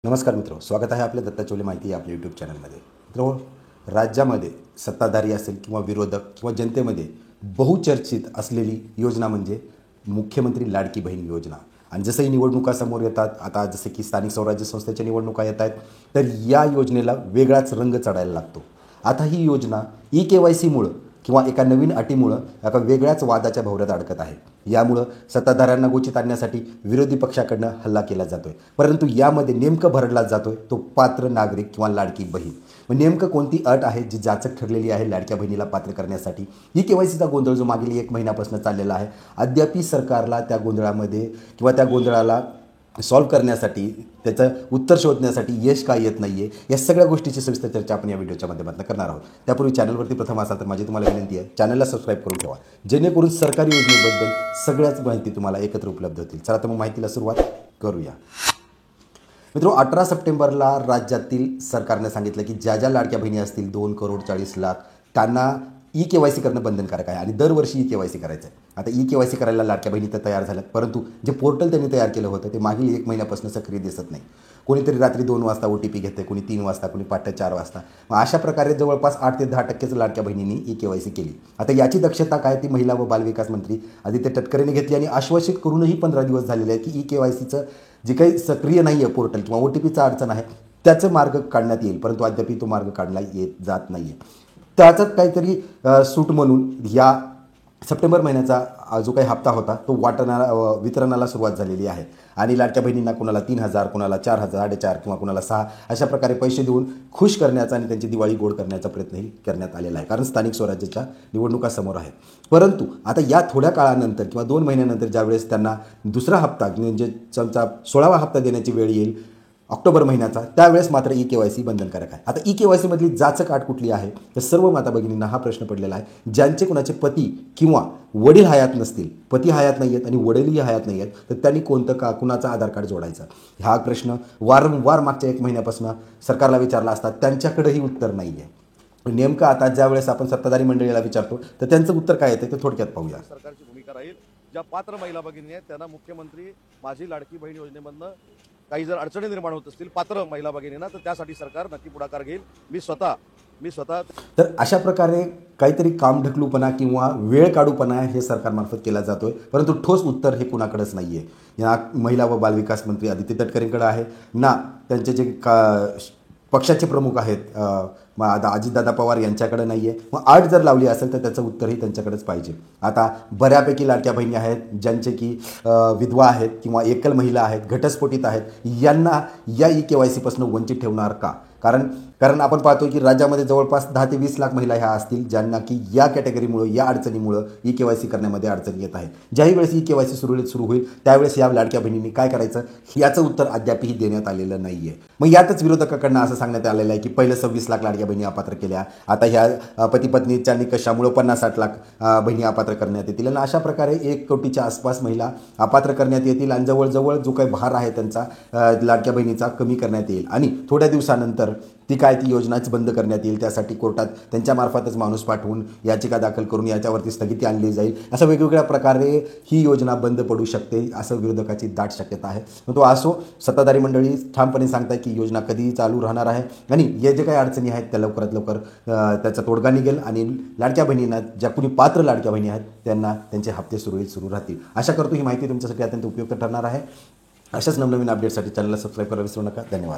नमस्कार मित्रो, स्वागत आहे आपल्या दत्ता चोले माहिती आपल्या यूट्यूब चॅनलमध्ये. मित्रो, राज्यामध्ये सत्ताधारी असेल किंवा विरोधक किंवा जनतेमध्ये बहुचर्चित असलेली योजना म्हणजे मुख्यमंत्री लाडकी बहीण योजना. आणि जसंही निवडणुका समोर येतात, आता जसे की स्थानिक स्वराज्य संस्थेच्या निवडणुका येत आहेत, तर या योजनेला वेगळाच रंग चढायला लागतो. आता ही योजना KYCमुळं किंवा एका नवीन अटीमुळं एका वेगळ्याच वादाच्या भोवऱ्यात अडकत आहे. यामुळं सत्ताधाऱ्यांना गोचित आणण्यासाठी विरोधी पक्षाकडनं हल्ला केला जातोय. परंतु यामध्ये नेमकं भरडला जातोय तो पात्र नागरिक किंवा लाडकी बहीण. मग नेमकं कोणती अट आहे जी जाचक ठरलेली आहे लाडक्या बहिणीला पात्र करण्यासाठी? KYCचा गोंधळ जो मागील 1 महिन्यापासून चाललेला आहे, अद्यापही सरकारला त्या गोंधळामध्ये किंवा त्या गोंधळाला सॉल्व्ह करण्यासाठी, त्याचं उत्तर शोधण्यासाठी यश का येत नाही आहे, या सगळ्या गोष्टीची सविस्तर चर्चा आपण या व्हिडिओच्या माध्यमातून करणार आहोत. त्यापूर्वी चॅनलवरती प्रथम असाल तर माझी तुम्हाला विनंती आहे, चॅनलला सबस्क्राईब करून ठेवा, जेणेकरून सरकारी योजनेबद्दल सगळ्याच माहिती तुम्हाला एकत्र उपलब्ध होतील. चला तर मग माहितीला सुरुवात करूया. मित्रो, 18 सप्टेंबरला राज्यातील सरकारने सांगितलं की ज्या ज्या लाडक्या बहिणी असतील 2,40,00,000 त्यांना KYC करणं बंधनकारक आहे आणि दरवर्षी KYC करायचं आहे. आता KYC करायला लाडक्या बहिणी तर तयार झाल्यात, परंतु जे पोर्टल त्यांनी तयार केलं होतं ते मागील 1 महिन्यापासून सक्रिय दिसत नाही. कोणीतरी रात्री 2 वाजता OTP घेते, कोणी 3 वाजता, कोणी पहाटे 4 वाजता. मग अशा प्रकारे जवळपास 8 ते 10% लाडक्या बहिणींनी KYC केली. आता याची दक्षता काय ती महिला व बालविकास मंत्री आदित्य तटकरेंनी घेतली आणि आश्वासित करूनही 15 दिवस झालेले आहेत की KYCचं जे काही सक्रिय नाही आहे पोर्टल किंवा OTPचा अडचण आहे त्याचं मार्ग काढण्यात येईल, परंतु अद्याप तो मार्ग काढला जात नाही आहे. त्याचाच काहीतरी सूट म्हणून या सप्टेंबर महिन्याचा जो काही हप्ता होता तो वितरणाला सुरुवात झालेली आहे आणि लाडक्या बहिणींना कुणाला 3,000, कुणाला 4,000, 4,500 किंवा कुणाला 6 अशा प्रकारे पैसे देऊन खुश करण्याचा आणि त्यांची दिवाळी गोड करण्याचा प्रयत्नही करण्यात आलेला आहे, कारण स्थानिक स्वराज्याच्या निवडणुका समोर आहेत. परंतु आता या थोड्या काळानंतर किंवा 2 महिन्यानंतर ज्यावेळेस त्यांना दुसरा हप्ता म्हणजे त्यांचा 16वा हप्ता देण्याची वेळ येईल ऑक्टोबर महिन्याचा, त्यावेळेस मात्र KYC बंधनकारक आहे. आता KYC मधली जाचक आट कुठली आहे तर सर्व माता भगिनींना हा प्रश्न पडलेला आहे. ज्यांचे कुणाचे पती किंवा वडील हयात नसतील, पती हयात नाही आहेत आणि वडीलही हयात नाही आहेत, तर त्यांनी कुणाचा आधार कार्ड जोडायचा, हा प्रश्न वारंवार मागच्या 1 महिन्यापासून सरकारला विचारला असता त्यांच्याकडेही उत्तर नाही आहे. नेमकं आता ज्यावेळेस आपण सत्ताधारी मंडळीला विचारतो तर त्यांचं उत्तर काय येतं ते थोडक्यात पाहूया. सरकारची भूमिका राहील. ज्या पात्र महिला भगिनी आहेत त्यांना मुख्यमंत्री माझी लाडकी बहीण योजनेमधनं काही जर अडचणी निर्माण होत असतील पात्र महिला भगिनींना, तर त्यासाठी सरकार नक्की पुढाकार घेईल. मी स्वतः तर अशा प्रकारे काहीतरी कामढकलूपणा किंवा वेळ काढूपणा हे सरकारमार्फत केला जातोय, परंतु ठोस उत्तर हे कुणाकडेच नाही आहे. या महिला व बालविकास मंत्री आदित्य तटकरेंकडे आहे ना, त्यांचे जे पक्षाचे प्रमुख आहेत अजितदादा पवार यांच्याकडे नाही आहे. मग आठ जर लावली असेल तर त्याचं उत्तरही त्यांच्याकडेच पाहिजे. आता बऱ्यापैकी लाडक्या बहिणी आहेत ज्यांचे की विधवा आहेत किंवा एकल महिला आहेत, घटस्फोटित आहेत, यांना या KYCपासून वंचित ठेवणार का? कारण आपण पाहतो की राज्यामध्ये जवळपास 10 ते 20 लाख महिला ह्या असतील ज्यांना की या कॅटेगरीमुळं, या अडचणीमुळं KYC करण्यामध्ये अडचण येत आहे. ज्याही वेळेस KYC सुरू होईल त्यावेळेस या लाडक्या बहिणींनी काय करायचं याचं उत्तर अद्यापही देण्यात आलेलं नाही आहे. मग यातच विरोधकाकडनं असं सांगण्यात आलेलं आहे की पहिलं 26 लाख लाडक्या बहिणी अपात्र केल्या, आता ह्या पती पत्नीच्या निकषामुळं 50-60 लाख बहिणी अपात्र करण्यात येतील आणि अशा प्रकारे 1 कोटीच्या आसपास महिला अपात्र करण्यात येतील आणि जवळजवळ जो काही भार आहे त्यांचा लाडक्या बहिणीचा कमी करण्यात येईल आणि थोड्या दिवसानंतर ती योजनाच बंद करण्यात येईल. त्यासाठी कोर्टात त्यांच्यामार्फतच माणूस पाठवून याचिका दाखल करून याच्यावरती स्थगिती आणली जाईल. असं वेगवेगळ्या प्रकारे ही योजना बंद पडू शकते असं विरोधकाची दाट शक्यता आहे. मग तो असो, सत्ताधारी मंडळी ठामपणे सांगतात की योजना कधीही चालू राहणार आहे आणि हे जे काही अडचणी आहेत त्या लवकरात लवकर त्याचा तोडगा निघेल आणि लाडक्या बहिणींना, ज्या कुणी पात्र लाडक्या बहिणी आहेत त्यांना त्यांचे हप्ते सुरू राहतील. आशा करतो ही माहिती तुमच्यासाठी अत्यंत उपयुक्त ठरणार आहे. अशाच नवनवीन अपडेटसाठी चॅनलला सबस्क्राईब करायला विसरू नका. धन्यवाद.